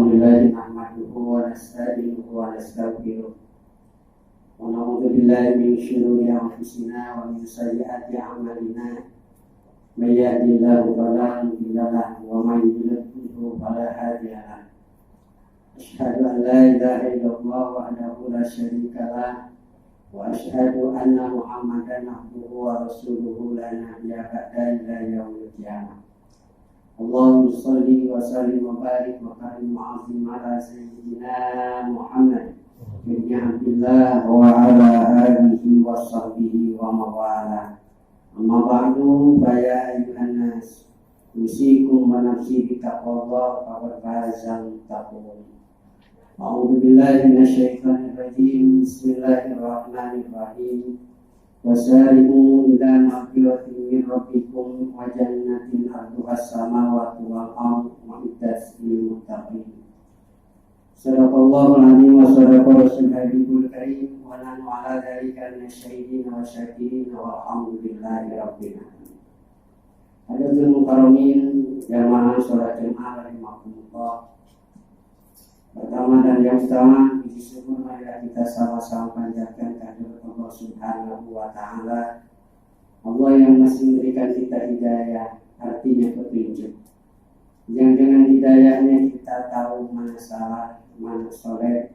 Alhamdulillah nahmaduhu wa nasta'inuhu wa nastaghfiruh wa na'udzu billahi min shururi anfusina wa min sayyiati a'malina may yahdihillahu fala mudilla lahu wa may yudlil fala hadiya lahu. Asyhadu an la ilaha illallah wahdahu la syarika lahu wa asyhadu anna Muhammadan abduhu wa rasuluhu la nabiyya ba'da ila yaumil qiyamah. Allahumma shalli wa sallim wa barik wa karim wa azim ala sayyidina Muhammad bin Abdillah wa ala alihi wa sahbihi wa mawala. Amma ba'du fa ya ayyuhan nas usikum wa nafsi bi taqwallah faqad fazal taqwa. A'udzu billahi minasyaitonir rajim. Bismillahirrahmanirrahim. Wasari'u ila maghfiratin min rabbikum wa jannatin 'arduhas samawati wal ardu u'iddat lil muttaqin. Shadaqallahul 'azim wa shadaqa rasulul habibul karim wa nahnu 'ala dzalika minasyahidin wa syakirin walhamdulillahi rabbil alamin. Hadirin mukarramin jamaah salat Jumat rahimakumullah. Pertama dan yang utama, puji syukur marilah kita sama-sama panjatkan kehadirat Allah Subhanahu wa Ta'ala. Allah yang masih memberikan kita hidayah, artinya petunjuk. Yang dengan hidayahnya kita tahu mana salah, mana soleh,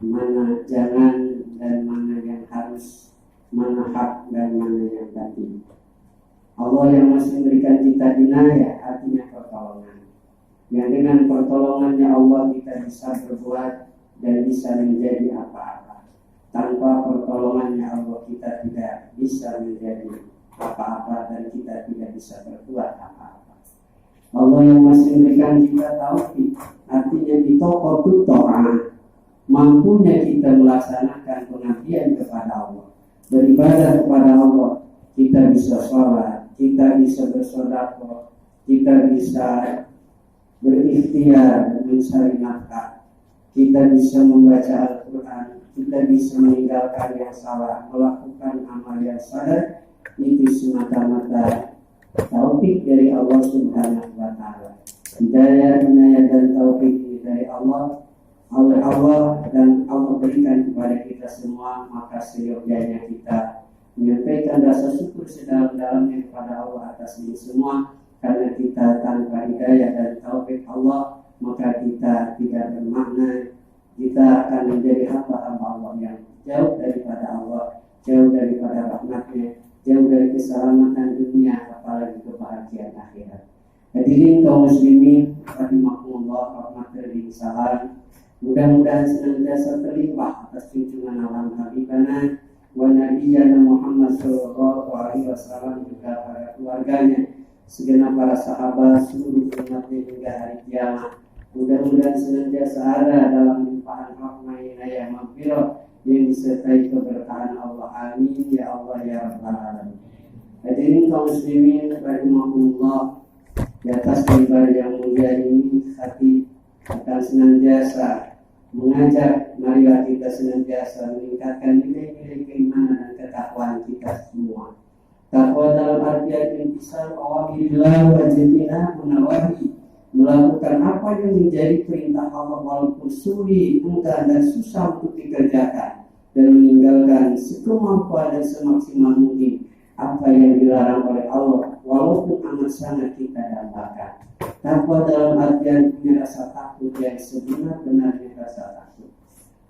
mana jangan dan mana yang harus, mana hak dan mana yang batil. Allah yang masih memberikan kita inayah, artinya pertolongan. Yang dengan pertolongannya Allah kita bisa berbuat dan bisa menjadi apa-apa. Tanpa pertolongannya Allah kita tidak bisa menjadi apa-apa dan kita tidak bisa berbuat apa-apa. Allah yang masih memberikan kita taufik, artinya bitaqatu ta'ah, mampunya kita melaksanakan pengabdian kepada Allah, beribadah kepada Allah. Kita bisa sholat, kita bisa bersedekah, kita bisa berikhtiar mencari nafkah, kita bisa membaca Al-Quran, kita bisa meninggalkan yang salah, melakukan amal yang saleh. Itu semata-mata taufik dari Allah Subhanahu wa Ta'ala. Hidayah, inayah dan taufik ini dari Allah, oleh Allah, dan Allah berikan kepada kita semua. Maka seyogyanya kita menyampaikan rasa syukur sedalam-dalamnya kepada Allah atas ini semua. Karena kita tanpa hidayah dan taufik Allah, maka kita tidak bermakna. Kita akan menjadi hamba-hamba Allah yang jauh daripada Allah, jauh daripada rahmatnya, jauh dari keselamatan dunia, apalagi kebahagiaan akhirat. Hadirin kaum muslimin rahimakumullah, rahmatan salam. Mudah-mudahan senantiasa terlimpah atas junjungan alam habibana wa nabiyana Muhammad sallallahu alaihi wasallam, juga para keluarganya, segenap para sahabat, seluruh umatnya hingga hari kiamat. Mudah-mudahan senantiasa ada dalam limpahan rahmah inayah maghfirah yang disertai keberkahan Allah. Amin ya Allah ya rabbal alamin. Hadirin kaum muslimin rahimakumullah, di atas mimbar yang mulia ini hati akan senantiasa mengajak, marilah kita senantiasa meningkatkan nilai-nilai keimanan dan ketakwaan kita semua. Takwa dalam artian intisal awamirillah wa jami'ah menawahi, melakukan apa yang menjadi perintah Allah walaupun sulit, mudah dan susah untuk dikerjakan, dan meninggalkan sekemampuan dan semaksimal mungkin apa yang dilarang oleh Allah walaupun amat sangat kita dambakan. Takwa dalam artian punya rasa takut yang sebenar-benarnya rasa takut.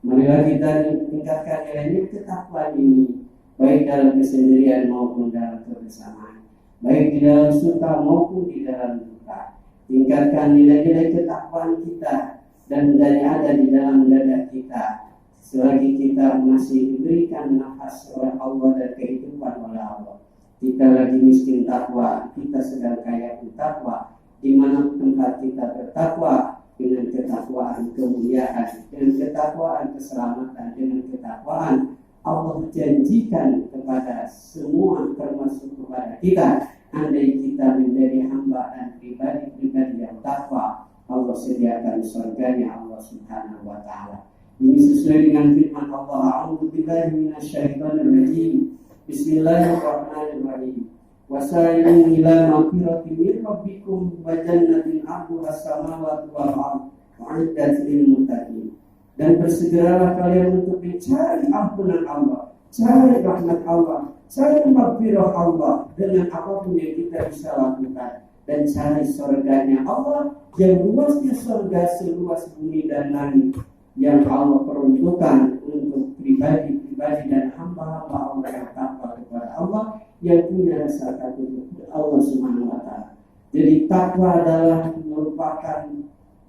Marilah kita tingkatkan nilai ketakwaan ini, baik dalam kesendirian maupun dalam kebersamaan, baik di dalam suka maupun di dalam duka. Tingkatkan nilai-nilai ketakwaan kita dan yang ada di dalam dada kita selagi kita masih diberikan nafas oleh Allah dan kehidupan oleh Allah. Kita lagi miskin takwa, kita sedang kaya pun takwa. Di mana tempat kita bertakwa, dengan ketakwaan kemuliaan, dengan ketakwaan keselamatan, dengan ketakwaan Allah janjikan kepada semua, termasuk kepada kita, andai kita menjadi hamba dan pribadi-pribadi yang takwa, Allah sediakan surganya Allah Subhanahu wa Ta'ala. Ini sesuai dengan firman Allah, A'udzu billahi minasyaitonir rajim. Bismillahirrahmanirrahim. Wasari'u ila maghfiratin min rabbikum wa jannatin 'arduhas samawati wal ardh wa'iddat lil muttaqin. Dan bersegeralah kalian untuk mencari ampunan Allah, cari rahmat Allah, cari maghfirah Allah dengan apapun yang kita bisa lakukan, dan cari surganya Allah yang luasnya surga seluas bumi dan langit, yang Allah peruntukkan untuk pribadi-pribadi dan hamba-hamba Allah yang takwa kepada Allah, yang punya rasa takut kepada Allah Subhanahu wa taala. Jadi takwa adalah merupakan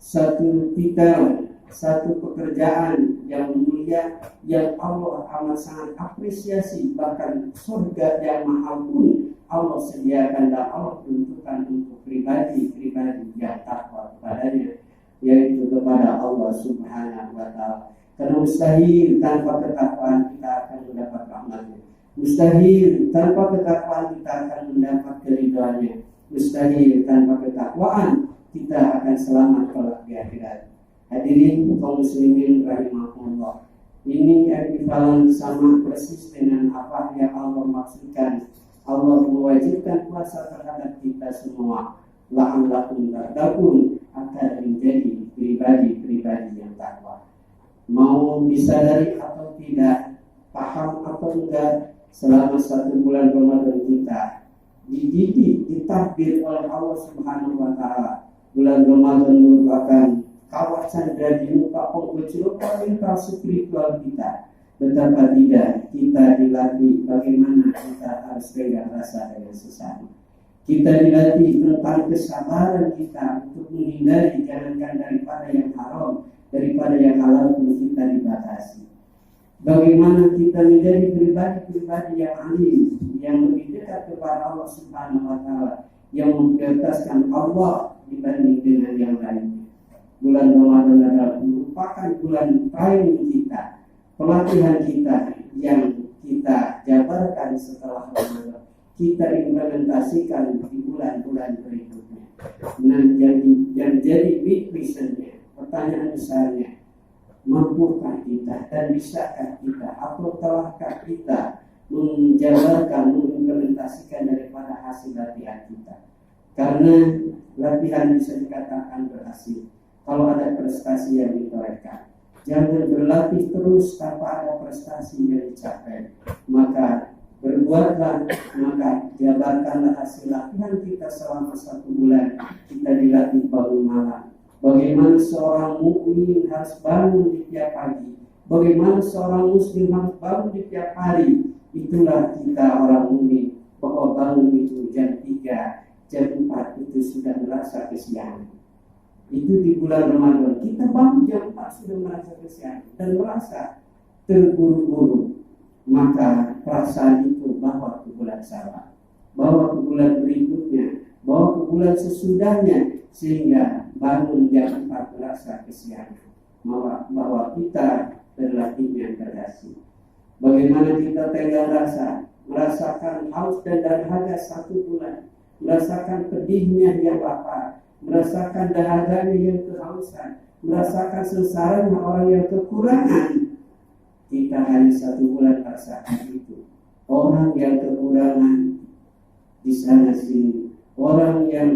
satu titel, satu pekerjaan yang mulia yang Allah amat sangat apresiasi. Bahkan surga yang mahal pun Allah sediakan dan Allah peruntukkan untuk pribadi-pribadi yang takwa kepadanya, yaitu kepada Allah Subhanahu wa taala. Karena mustahil tanpa ketakwaan kita akan mendapat rahmatnya. Mustahil tanpa ketakwaan kita akan mendapat keridhaannya. Mustahil tanpa ketakwaan kita akan selamat kelak di akhirat. Hadirin kaum muslimin rahimahullah, ini ekuivalen sama persis dengan apa yang Allah maksudkan. Allah mewajibkan puasa terhadap kita semua, la'allakum tattaqun, akan menjadi pribadi-pribadi yang takwa. Mau disadari atau tidak, paham atau enggak, selama 1 bulan Ramadan kita dididik, ditakdir oleh Allah Subhanahu wa taala. Bulan Ramadan merupakan kawah candra di muka penghujung mental spiritual kita. Betapa tidak kita dilatih bagaimana kita harus pegang rasa dengan sesama. Kita dilatih tentang kesabaran kita untuk menghindari, jangankan daripada yang haram, daripada yang halal pun kita dibatasi. Bagaimana kita menjadi pribadi-pribadi yang alim, yang lebih dekat kepada Allah Subhanahu wa taala, yang memprioritaskan Allah dibanding dengan yang lainnya. Bulan Ramadan adalah merupakan bulan training kita, pelatihan kita yang kita jabarkan setelah Ramadan, kita implementasikan di bulan-bulan berikutnya. Nah, yang jadi big questionnya, pertanyaan besarnya, mampukah kita dan bisakah kita atau telahkah kita menjabarkan, mengimplementasikan daripada hasil latihan kita? Karena latihan bisa dikatakan berhasil kalau ada prestasi yang ditorehkan. Jangan berlatih terus tanpa ada prestasi yang dicapai. Maka berbuatlah, maka jabarkanlah hasil latihan kita selama 1 bulan. Kita dilatih bangun malam. Bagaimana seorang mukmin harus bangun di tiap pagi. Bagaimana seorang muslim harus bangun di tiap hari. Itulah kita orang mukmin, bahwa bangun itu jam 3, jam 4 itu sudah merasa kesiangan. Itu di bulan Ramadan. Kita bangun jam 4 sudah merasa kesiangan dan merasa terburu-buru. Maka perasaan itu bawa ke bulan Syawal, bawa ke bulan berikutnya, bawa ke bulan sesudahnya, sehingga bangun jam 4 merasa kesiangan. Bahwa kita berlatihnya berhasil. Bagaimana kita tenggang rasa, merasakan haus dan dahaga 1 bulan, merasakan pedihnya yang lapar, merasakan dahaganya yang kehausan, merasakan sengsaranya orang yang kekurangan. Kita hanya 1 bulan merasakan itu. Orang yang kekurangan di sana sini, orang yang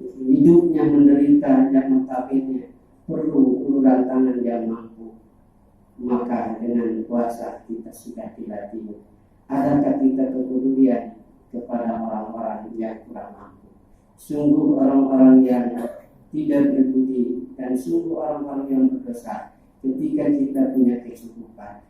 hidupnya menderita, yang notabene perlu uluran tangan yang mampu. Maka dengan puasa kita sudah dilatih. Adakah kita kepedulian kepada orang-orang yang kurang mampu? Sungguh orang-orang yang tidak berbudi dan sungguh orang-orang yang berdosa. Ketika kita punya kecukupan,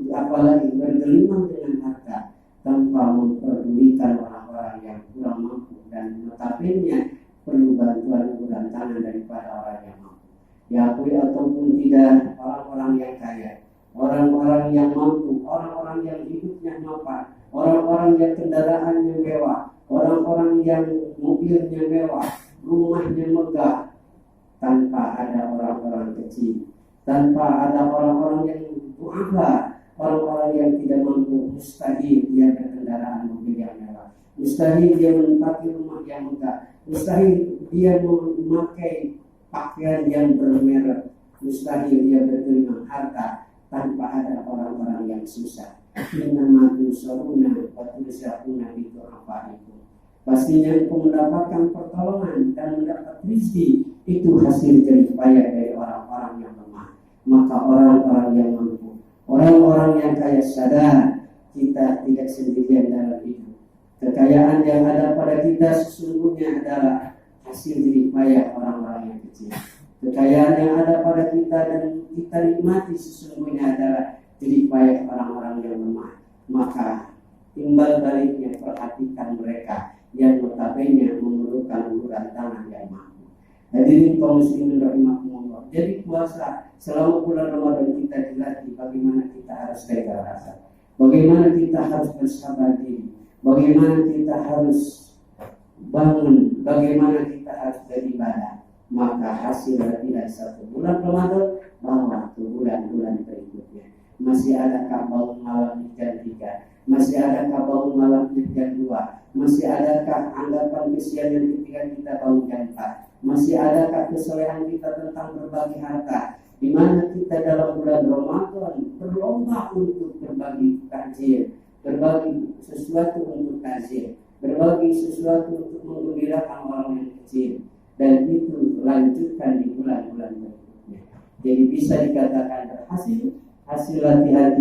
apalagi bergelimang dengan harta tanpa memperdulikan orang-orang yang kurang mampu dan notabene perlu bantuan uluran tangan daripada orang yang mampu. Diakui ataupun tidak, orang-orang yang kaya, orang-orang yang mampu, orang-orang yang hidupnya mapan, orang-orang yang kendaraannya mewah, orang-orang yang mobilnya mewah, rumahnya megah, tanpa ada orang-orang kecil, tanpa ada orang-orang yang duafa, orang-orang yang tidak mampu, mustahil dia berkendaraan mobil yang mewah, mustahil dia menempati rumah yang megah, mustahil dia memakai pakaian yang bermerek, mustahil dia bergelimang harta tanpa ada orang-orang yang susah. Innama tunsaruna wa turzaquna itu apa itu? Pastinya engkau mendapatkan pertolongan dan mendapat rezeki itu hasil jerih payah dari orang-orang yang lemah. Maka orang-orang yang mampu, orang-orang yang kaya sadar kita tidak sendirian dalam hidup. Kekayaan yang ada pada kita sesungguhnya adalah hasil jerih payah orang-orang yang kecil. Kekayaan yang ada pada kita dan kita nikmati sesungguhnya adalah jerih payah orang-orang yang lemah. Maka timbal baliknya perhatikan mereka yang notabene memerlukan uluran tangan yang mampu. Hadirin kaum muslimin rahimakumullah. Jadi puasa selama bulan Ramadan kita dilatih bagaimana kita harus rela rasa, bagaimana kita harus bersabar diri, bagaimana kita harus bangun, bagaimana kita harus beribadah. Maka hasilnya tidak satu bulan Ramadan, bahwa bulan-bulan berikutnya. Masih adakah bangun malam di jam 3? Masih adakah bangun malam di jam 2? Masih adakah anggapan kesianan ketika kita bangun jam 4? Masih adakah kesolehan kita tentang berbagi harta? Di mana kita dalam bulan Ramadan berlomba untuk berbagi takjil, berbagi sesuatu untuk takjil, berbagi sesuatu untuk menggembirakan orang yang kecil, dan itu lanjutkan di bulan-bulan berikutnya. Jadi bisa dikatakan berhasil hasil latihan